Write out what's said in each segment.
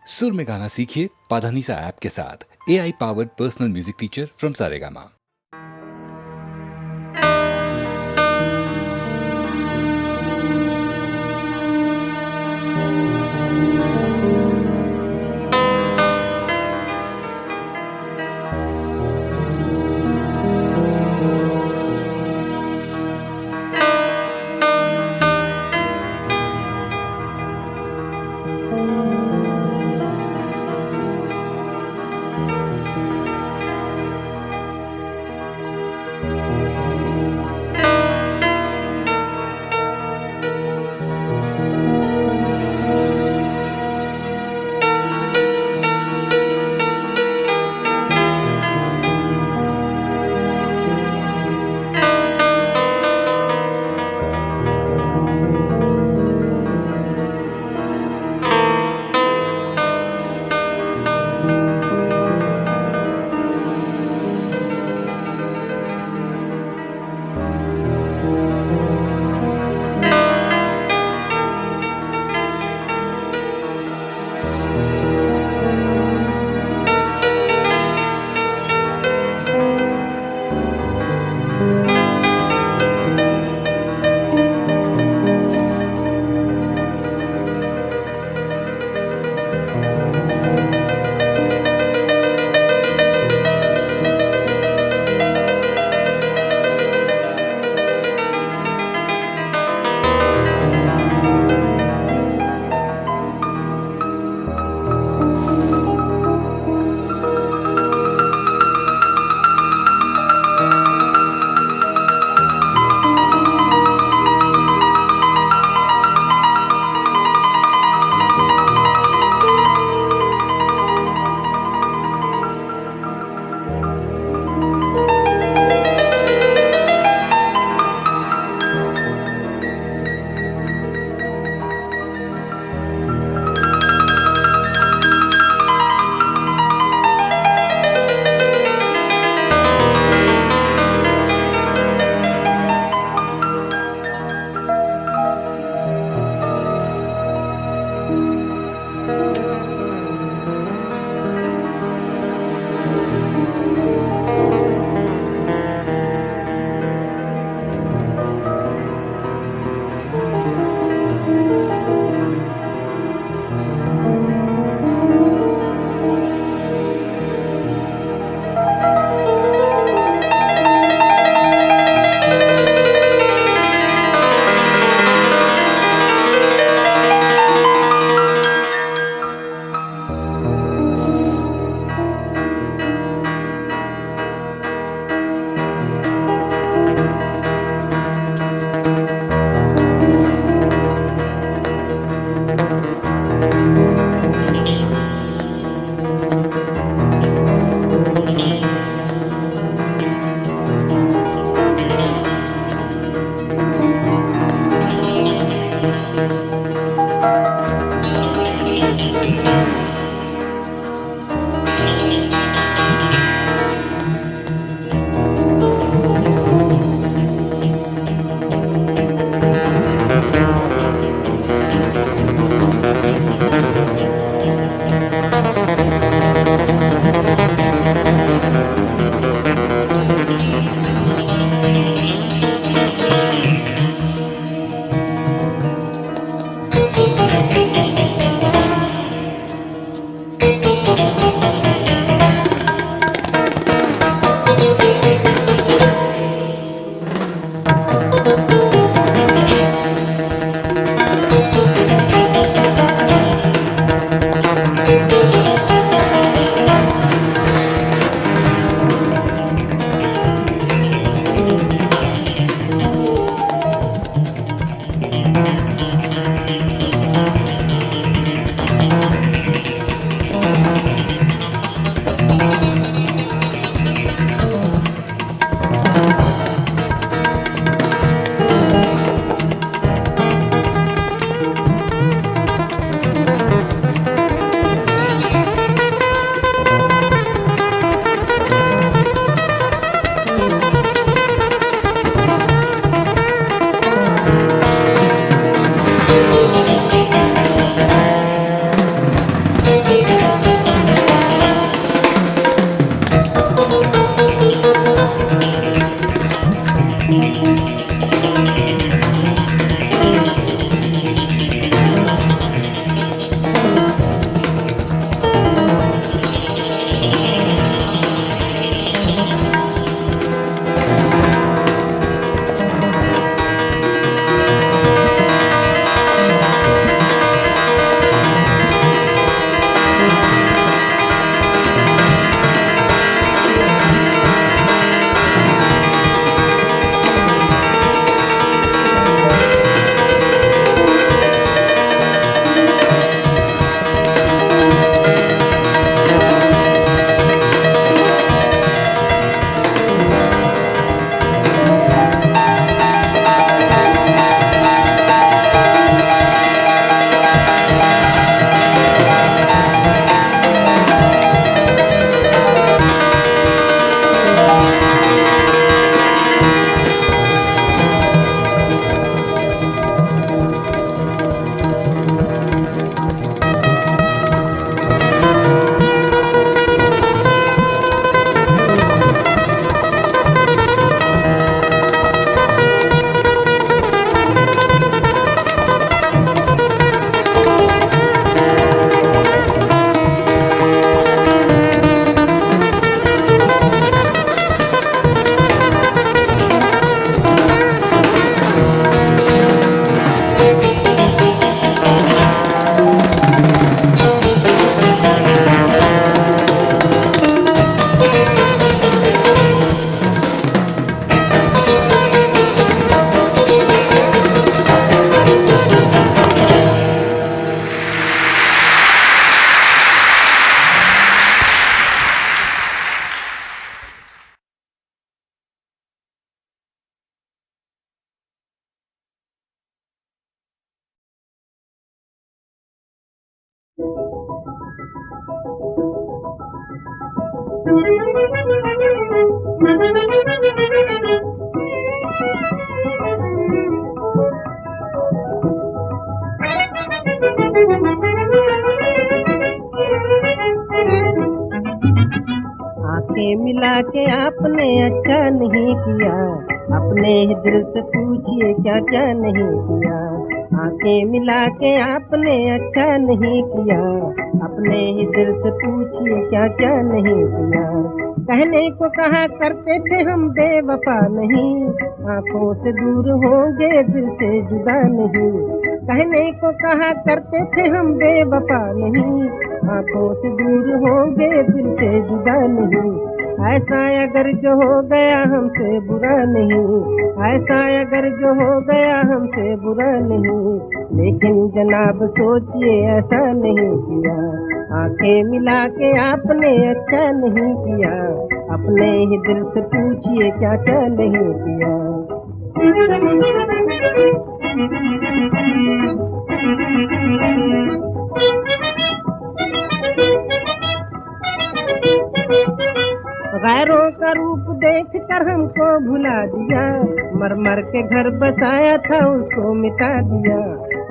सुर में गाना सीखिए पाधानीसा ऐप के साथ। AI powered personal music teacher from Saregama. आंखें मिला के आपने अच्छा नहीं किया, अपने ही दिल से पूछिए क्या क्या नहीं किया। आंखें मिला के आपने अच्छा नहीं किया, अपने ही दिल से पूछिए क्या क्या नहीं किया। कहने को कहा करते थे हम बेवफा नहीं, आंखों से दूर होंगे दिल से जुदा नहीं। कहने को कहा करते थे हम बेवफा नहीं, आंखों से दूर होंगे दिल से जुदा नहीं। ऐसा अगर जो हो गया हमसे बुरा नहीं, ऐसा अगर जो हो गया हमसे बुरा नहीं। लेकिन जनाब सोचिए ऐसा नहीं किया, आंखें मिला के आपने अच्छा नहीं किया, अपने ही दिल से पूछिए क्या क्या नहीं किया। गैरों का रूप देख कर हमको भुला दिया, मर मर के घर बसाया था उसको मिटा दिया।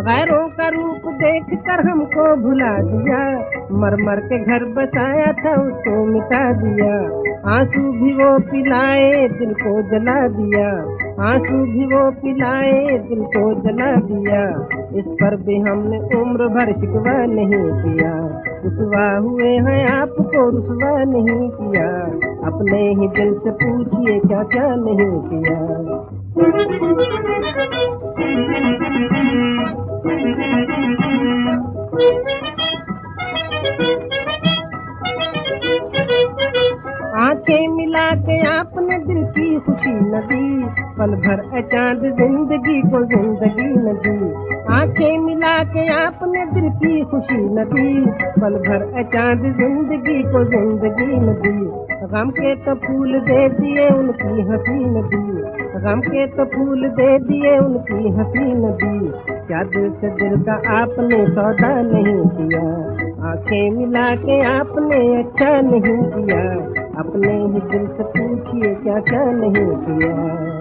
गैरों का रूप देख कर हमको भुला दिया, मर मर के घर बसाया था उसको मिटा दिया। आंसू भी वो पिलाए दिल को जला दिया, आंसू भी वो पिलाए दिल को जला दिया। इस पर भी हमने उम्र भर शिकवा नहीं किया, रुसवा हुए हैं आपको रुसवा नहीं किया, अपने ही दिल से पूछिए क्या क्या नहीं किया। आंखें मिला के आपने दिल की खुशी न दी, पल भर अचांद जिंदगी को जिंदगी न दी। आंखें मिला के आपने दिल की खुशी न दी, पल भर अचांद जिंदगी को जिंदगी न दी। गम के तो फूल दे दिए उनकी हंसी न दी, गम के तो फूल दे दिए उनकी हंसी न दी। क्या दिल से दिल का आपने सौदा नहीं किया, आंखें मिला के आपने अच्छा नहीं किया, अपने ही दिल से पूछिए क्या क्या नहीं किया।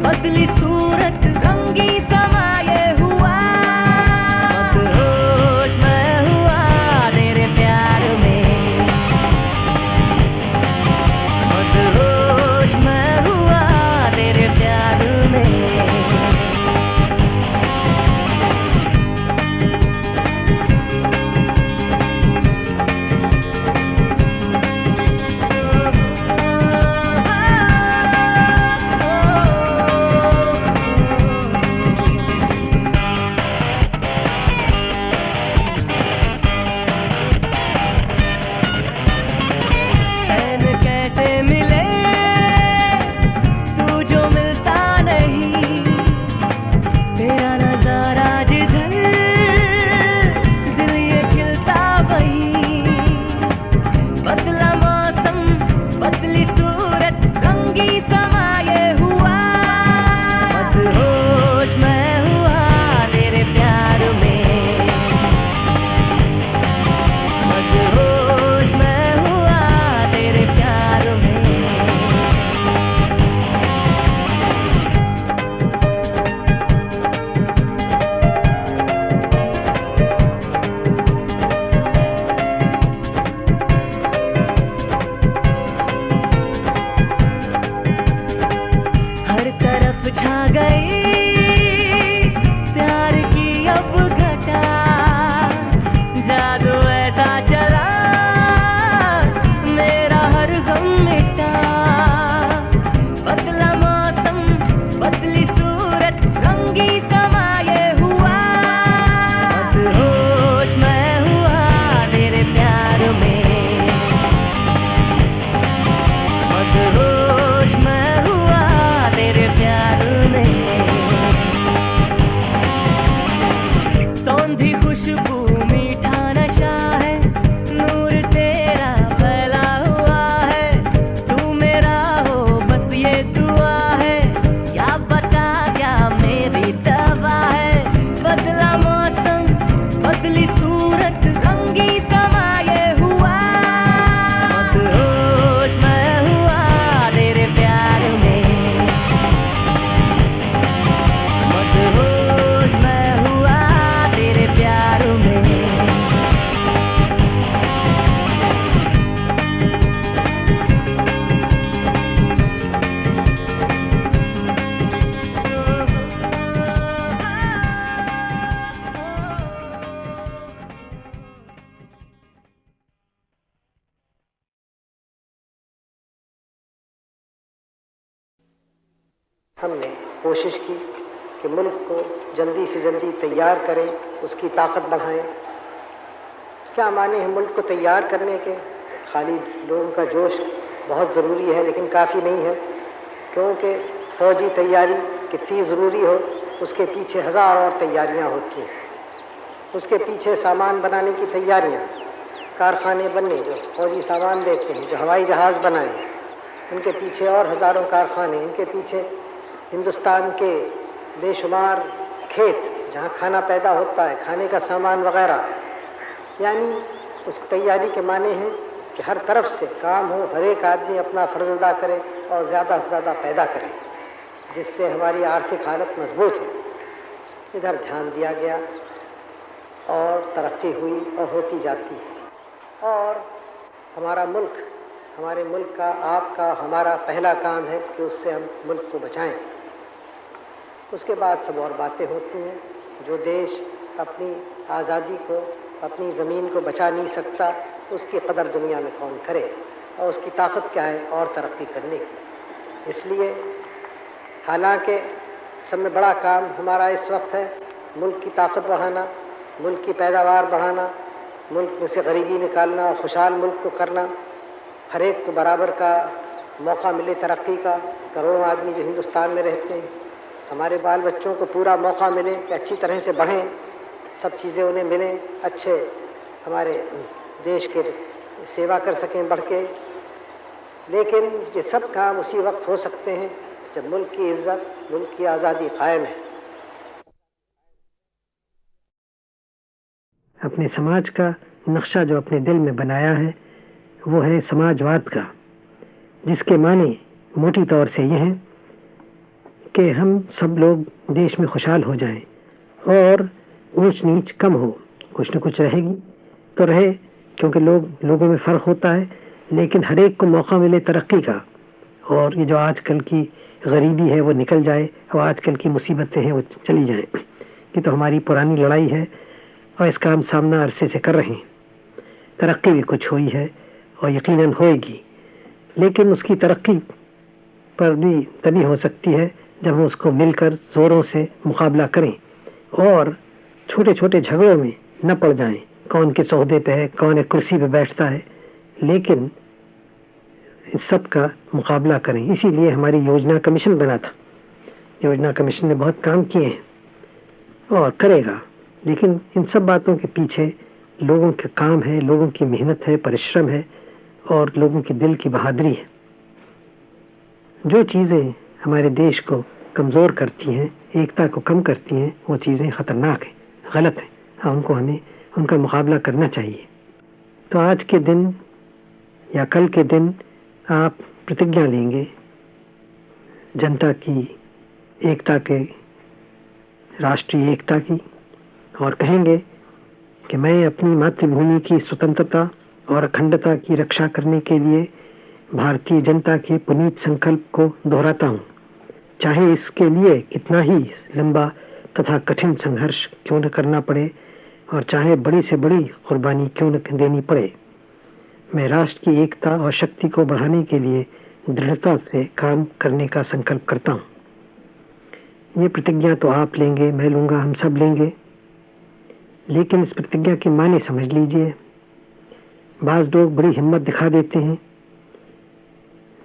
बदली सूरत हमने कोशिश की कि मुल्क को जल्दी से जल्दी तैयार करें, उसकी ताकत बढ़ाएं। क्या माने हैं मुल्क को तैयार करने के? खाली लोगों का जोश बहुत ज़रूरी है, लेकिन काफ़ी नहीं है, क्योंकि फौजी तैयारी कितनी ज़रूरी हो, उसके पीछे हज़ार और तैयारियां होती हैं। उसके पीछे सामान बनाने की तैयारियां, कारखाने बनने, जो फौजी सामान देते हैं, जो हवाई जहाज़ बनाए, उनके पीछे और हज़ारों कारखाने, उनके पीछे हिंदुस्तान के बेशुमार खेत जहाँ खाना पैदा होता है, खाने का सामान वगैरह। यानी उस तैयारी के माने हैं कि हर तरफ से काम हो, हर एक आदमी अपना फ़र्ज़ अदा करे और ज़्यादा से ज़्यादा पैदा करे, जिससे हमारी आर्थिक हालत मजबूत हो। इधर ध्यान दिया गया और तरक्की हुई और होती जाती है। और हमारा मुल्क, हमारे मुल्क का, आपका, हमारा पहला काम है कि उससे हम मुल्क को बचाएं। उसके बाद सब और बातें होती हैं। जो देश अपनी आज़ादी को, अपनी ज़मीन को बचा नहीं सकता, उसकी कदर दुनिया में कौन करे, और उसकी ताकत क्या है और तरक्की करने की। इसलिए हालांकि सब में बड़ा काम हमारा इस वक्त है मुल्क की ताकत बढ़ाना, मुल्क की पैदावार बढ़ाना, मुल्क में से गरीबी निकालना, खुशहाल मुल्क को करना, हर एक को बराबर का मौका मिले तरक्की का। करोड़ों आदमी जो हिंदुस्तान में रहते हैं, हमारे बाल बच्चों को पूरा मौका मिले कि अच्छी तरह से बढ़ें, सब चीज़ें उन्हें मिलें, अच्छे हमारे देश के सेवा कर सकें बढ़ के। लेकिन ये सब काम उसी वक्त हो सकते हैं जब मुल्क की इज्जत, मुल्क की आज़ादी कायम है। अपने समाज का नक्शा जो अपने दिल में बनाया है वो है समाजवाद का, जिसके माने मोटी तौर से ये है कि हम सब लोग देश में खुशहाल हो जाएं और ऊंच नीच कम हो। कुछ न कुछ रहेगी तो रहे, क्योंकि लोगों में फ़र्क होता है, लेकिन हर एक को मौका मिले तरक्की का। और ये जो आजकल की गरीबी है वो निकल जाए और आजकल की मुसीबतें हैं वो चली जाएं। ये तो हमारी पुरानी लड़ाई है और इसका हम सामना अरसे से कर रहे हैं। तरक्की भी कुछ हुई है और यकीनन होएगी, लेकिन उसकी तरक्की पर भी तभी हो सकती है जब हम उसको मिलकर जोरों से मुकाबला करें और छोटे छोटे झगड़ों में न पड़ जाएं। कौन के सौदे पे है, कौन एक कुर्सी पे बैठता है, लेकिन इस सब का मुकाबला करें। इसीलिए हमारी योजना कमीशन बना था। योजना कमीशन ने बहुत काम किए हैं और करेगा, लेकिन इन सब बातों के पीछे लोगों का काम है, लोगों की मेहनत है, परिश्रम है और लोगों की दिल की बहादुरी है। जो चीज़ें हमारे देश को कमज़ोर करती हैं, एकता को कम करती हैं, वो चीज़ें ख़तरनाक हैं, गलत हैं। उनको हमें उनका मुकाबला करना चाहिए। तो आज के दिन या कल के दिन आप प्रतिज्ञा लेंगे जनता की एकता के, राष्ट्रीय एकता की, और कहेंगे कि मैं अपनी मातृभूमि की स्वतंत्रता और अखंडता की रक्षा करने के लिए भारतीय जनता के पुनीत संकल्प को दोहराता हूँ, चाहे इसके लिए कितना ही लंबा तथा कठिन संघर्ष क्यों न करना पड़े और चाहे बड़ी से बड़ी कुर्बानी क्यों न देनी पड़े। मैं राष्ट्र की एकता और शक्ति को बढ़ाने के लिए दृढ़ता से काम करने का संकल्प करता हूँ। ये प्रतिज्ञा तो आप लेंगे, मैं लूँगा, हम सब लेंगे, लेकिन इस प्रतिज्ञा के माने समझ लीजिए। बाज़ लोग बड़ी हिम्मत दिखा देते हैं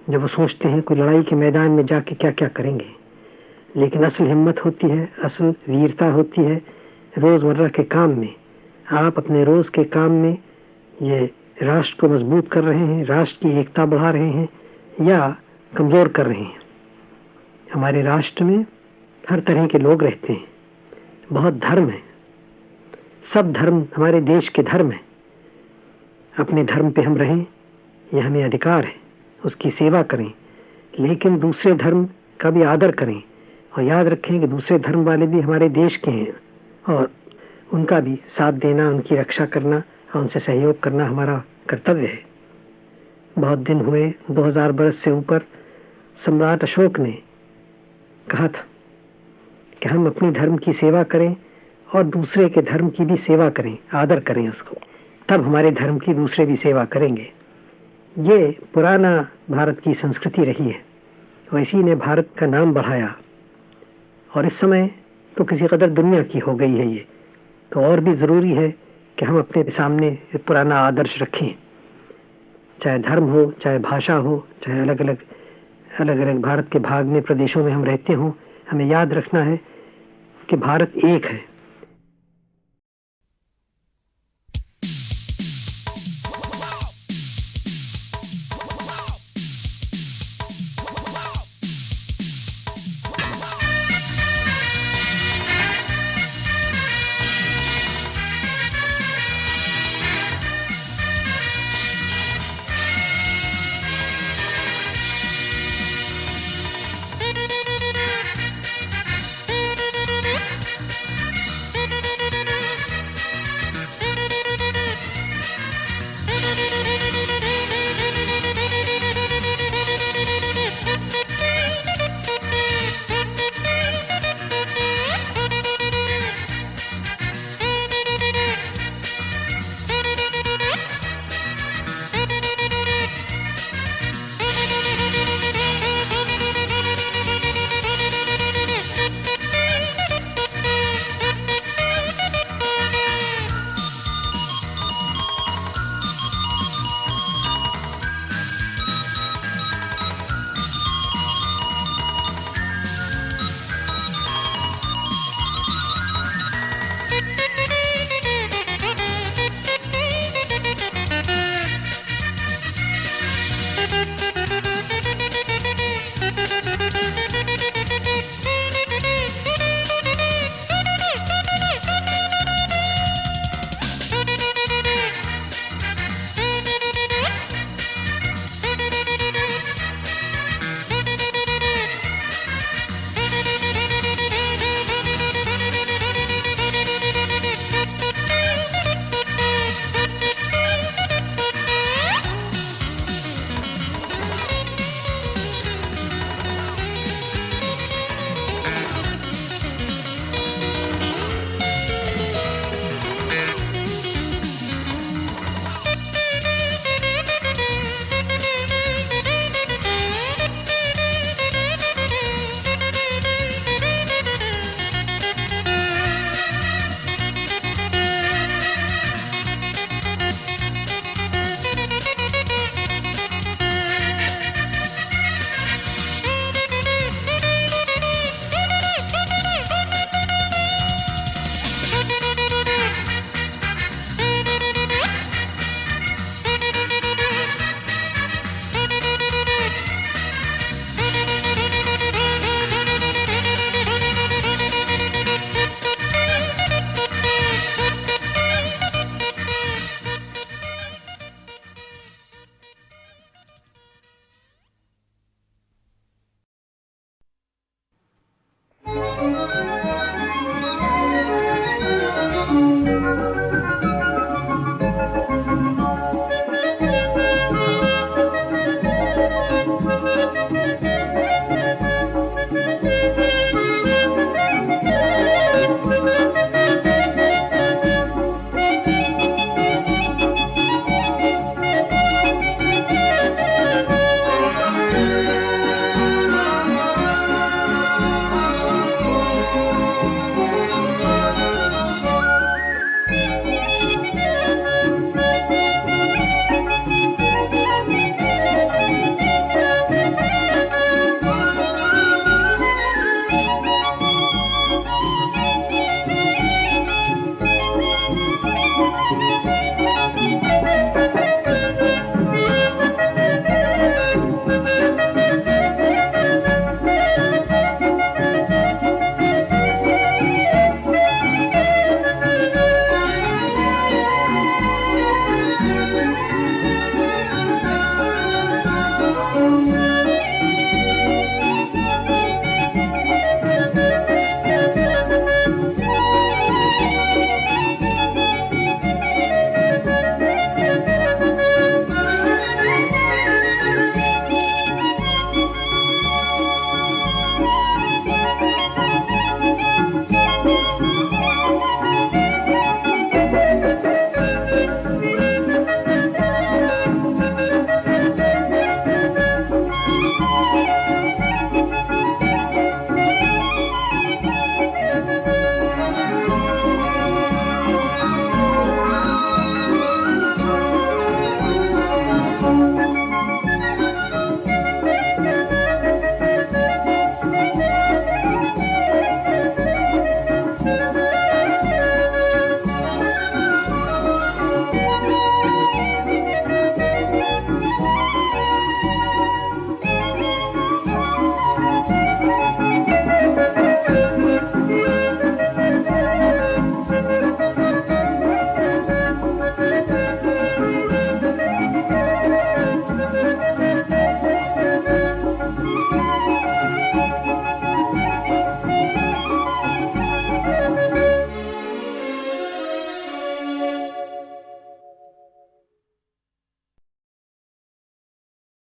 जब वो सोचते हैं कोई लड़ाई के मैदान में जाके क्या क्या करेंगे, लेकिन असल हिम्मत होती है, असल वीरता होती है रोज़मर्रा के काम में। आप अपने रोज़ के काम में ये राष्ट्र को मजबूत कर रहे हैं, राष्ट्र की एकता बढ़ा रहे हैं या कमज़ोर कर रहे हैं। हमारे राष्ट्र में हर तरह के लोग रहते हैं, बहुत धर्म है, सब धर्म हमारे देश के धर्म हैं। अपने धर्म पे हम रहें, यह हमें अधिकार है, उसकी सेवा करें, लेकिन दूसरे धर्म का भी आदर करें और याद रखें कि दूसरे धर्म वाले भी हमारे देश के हैं और उनका भी साथ देना, उनकी रक्षा करना और उनसे सहयोग करना हमारा कर्तव्य है। बहुत दिन हुए, 2000 बरस से ऊपर, सम्राट अशोक ने कहा था कि हम अपने धर्म की सेवा करें और दूसरे के धर्म की भी सेवा करें, आदर करें उसको, तब हमारे धर्म की दूसरे भी सेवा करेंगे। ये पुराना भारत की संस्कृति रही है और इसी ने भारत का नाम बढ़ाया। और इस समय तो किसी कदर दुनिया की हो गई है ये, तो और भी ज़रूरी है कि हम अपने सामने एक पुराना आदर्श रखें, चाहे धर्म हो, चाहे भाषा हो, चाहे अलग अलग भारत के भाग में प्रदेशों में हम रहते हों। हमें याद रखना है कि भारत एक है